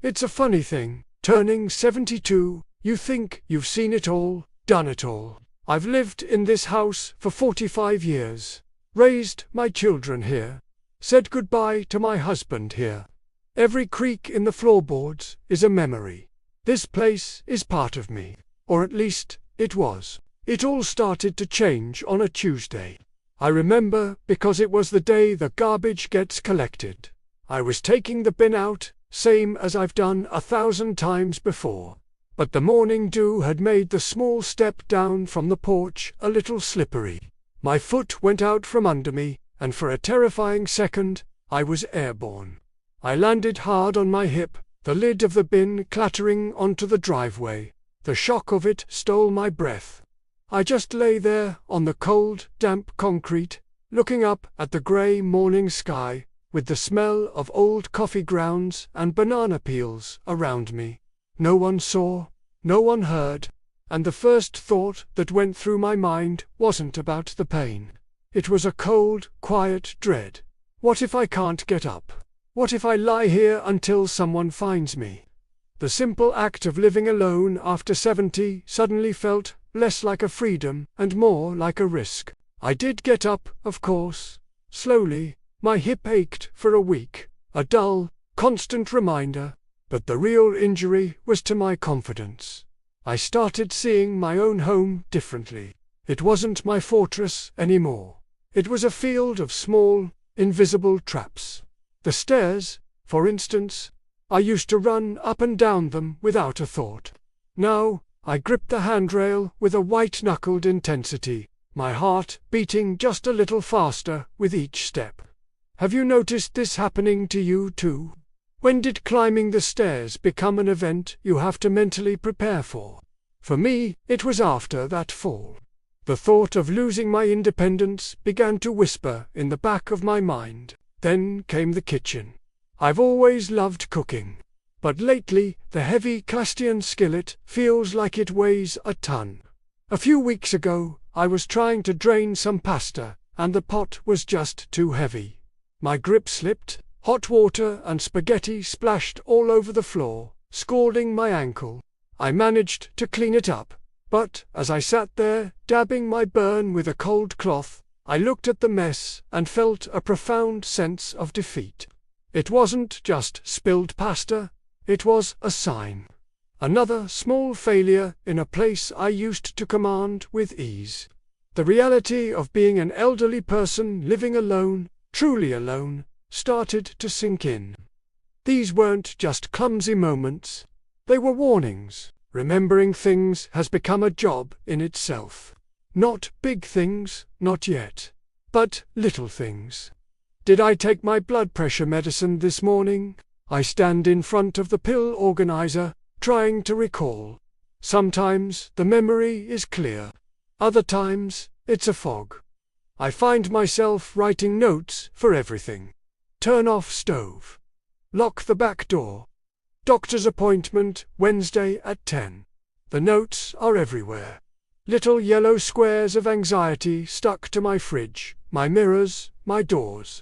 It's a funny thing, turning 72, you think you've seen it all, done it all. I've lived in this house for 45 years, raised my children here, said goodbye to my husband here. Every creak in the floorboards is a memory. This place is part of me, or at least it was. It all started to change on a Tuesday. I remember because it was the day the garbage gets collected. I was taking the bin out, same as I've done 1,000 times before. But the morning dew had made the small step down from the porch a little slippery. My foot went out from under me, and for a terrifying second, I was airborne. I landed hard on my hip, the lid of the bin clattering onto the driveway. The shock of it stole my breath. I just lay there on the cold, damp concrete, looking up at the grey morning sky, with the smell of old coffee grounds and banana peels around me. No one saw, no one heard, and the first thought that went through my mind wasn't about the pain. It was a cold, quiet dread. What if I can't get up? What if I lie here until someone finds me? The simple act of living alone after 70 suddenly felt less like a freedom and more like a risk. I did get up, of course. Slowly, my hip ached for a week, a dull, constant reminder, but the real injury was to my confidence. I started seeing my own home differently. It wasn't my fortress anymore. It was a field of small, invisible traps. The stairs, for instance, I used to run up and down them without a thought. Now, I gripped the handrail with a white-knuckled intensity, my heart beating just a little faster with each step. Have you noticed this happening to you too? When did climbing the stairs become an event you have to mentally prepare for? For me, it was after that fall. The thought of losing my independence began to whisper in the back of my mind. Then came the kitchen. I've always loved cooking, but lately the heavy Castilian skillet feels like it weighs a ton. A few weeks ago, I was trying to drain some pasta, and the pot was just too heavy. My grip slipped, hot water and spaghetti splashed all over the floor, scalding my ankle. I managed to clean it up, but as I sat there, dabbing my burn with a cold cloth, I looked at the mess and felt a profound sense of defeat. It wasn't just spilled pasta, it was a sign. Another small failure in a place I used to command with ease. The reality of being an elderly person living alone, truly alone, started to sink in. These weren't just clumsy moments, they were warnings. Remembering things has become a job in itself. Not big things, not yet, but little things. Did I take my blood pressure medicine this morning? I stand in front of the pill organizer, trying to recall. Sometimes the memory is clear. Other times, it's a fog. I find myself writing notes for everything. Turn off stove. Lock the back door. Doctor's appointment, Wednesday at 10. The notes are everywhere. Little yellow squares of anxiety stuck to my fridge, my mirrors, my doors.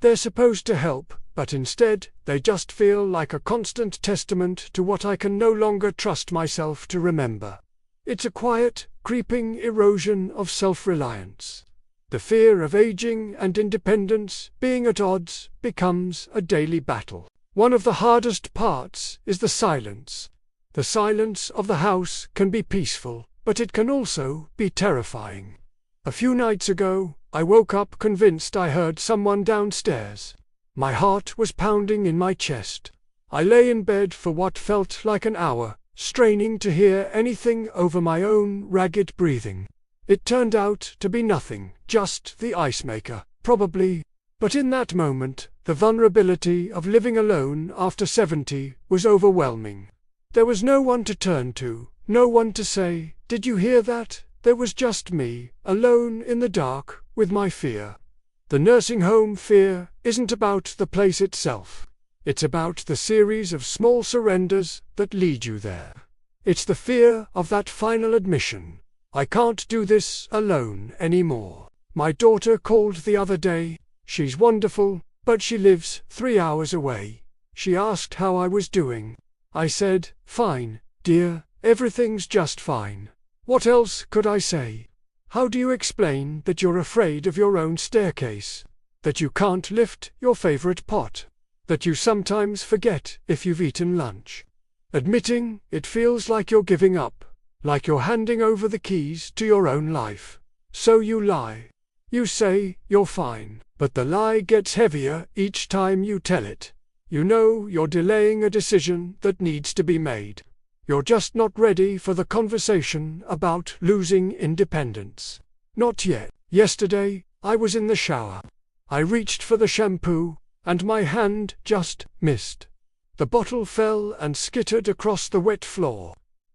They're supposed to help, but instead, they just feel like a constant testament to what I can no longer trust myself to remember. It's a quiet, creeping erosion of self-reliance. The fear of aging and independence being at odds becomes a daily battle. One of the hardest parts is the silence. The silence of the house can be peaceful, but it can also be terrifying. A few nights ago, I woke up convinced I heard someone downstairs. My heart was pounding in my chest. I lay in bed for what felt like an hour, straining to hear anything over my own ragged breathing. It turned out to be nothing, just the ice maker, probably. But in that moment, the vulnerability of living alone after 70 was overwhelming. There was no one to turn to, no one to say, "Did you hear that?" There was just me, alone in the dark, with my fear. The nursing home fear isn't about the place itself. It's about the series of small surrenders that lead you there. It's the fear of that final admission. I can't do this alone anymore. My daughter called the other day. She's wonderful, but she lives 3 hours away. She asked how I was doing. I said, "Fine, dear, everything's just fine." What else could I say? How do you explain that you're afraid of your own staircase? That you can't lift your favorite pot? That you sometimes forget if you've eaten lunch? Admitting it feels like you're giving up, like you're handing over the keys to your own life. So you lie. You say you're fine, but the lie gets heavier each time you tell it. You know you're delaying a decision that needs to be made. You're just not ready for the conversation about losing independence. Not yet. Yesterday, I was in the shower. I reached for the shampoo, and my hand just missed. The bottle fell and skittered across the wet floor.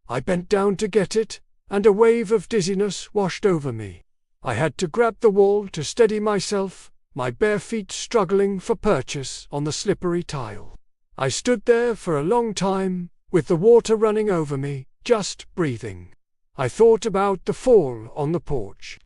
I bent down to get it, and a wave of dizziness washed over me. I had to grab the wall to steady myself, my bare feet struggling for purchase on the slippery tile. I stood there for a long time, with the water running over me, just breathing. I thought about the fall on the porch.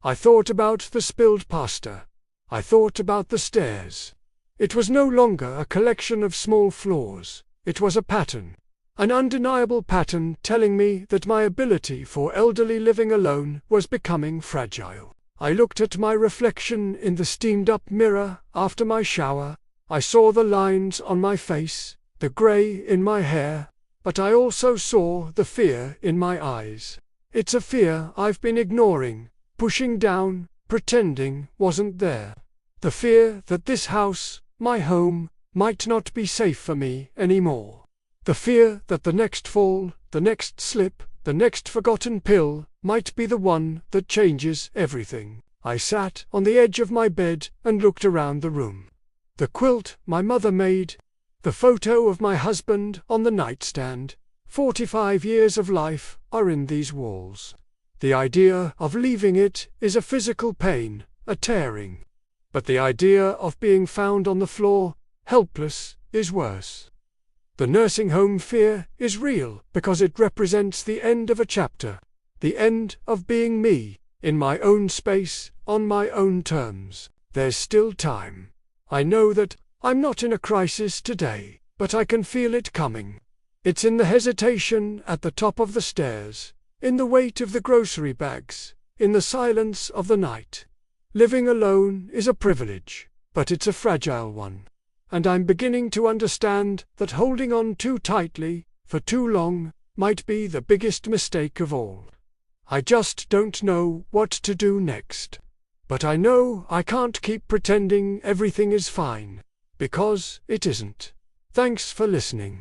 I thought about the spilled pasta. I thought about the stairs. It was no longer a collection of small flaws. It was a pattern. An undeniable pattern telling me that my ability for elderly living alone was becoming fragile. I looked at my reflection in the steamed-up mirror after my shower. I saw the lines on my face, the grey in my hair, but I also saw the fear in my eyes. It's a fear I've been ignoring, pushing down, pretending wasn't there. The fear that this house, my home, might not be safe for me anymore. The fear that the next fall, the next slip, the next forgotten pill, might be the one that changes everything. I sat on the edge of my bed and looked around the room. The quilt my mother made, the photo of my husband on the nightstand, 45 years of life are in these walls. The idea of leaving it is a physical pain, a tearing. But the idea of being found on the floor, helpless, is worse. The nursing home fear is real because it represents the end of a chapter, the end of being me, in my own space, on my own terms. There's still time. I know that I'm not in a crisis today, but I can feel it coming. It's in the hesitation at the top of the stairs, in the weight of the grocery bags, in the silence of the night. Living alone is a privilege, but it's a fragile one. And I'm beginning to understand that holding on too tightly, for too long, might be the biggest mistake of all. I just don't know what to do next. But I know I can't keep pretending everything is fine, because it isn't. Thanks for listening.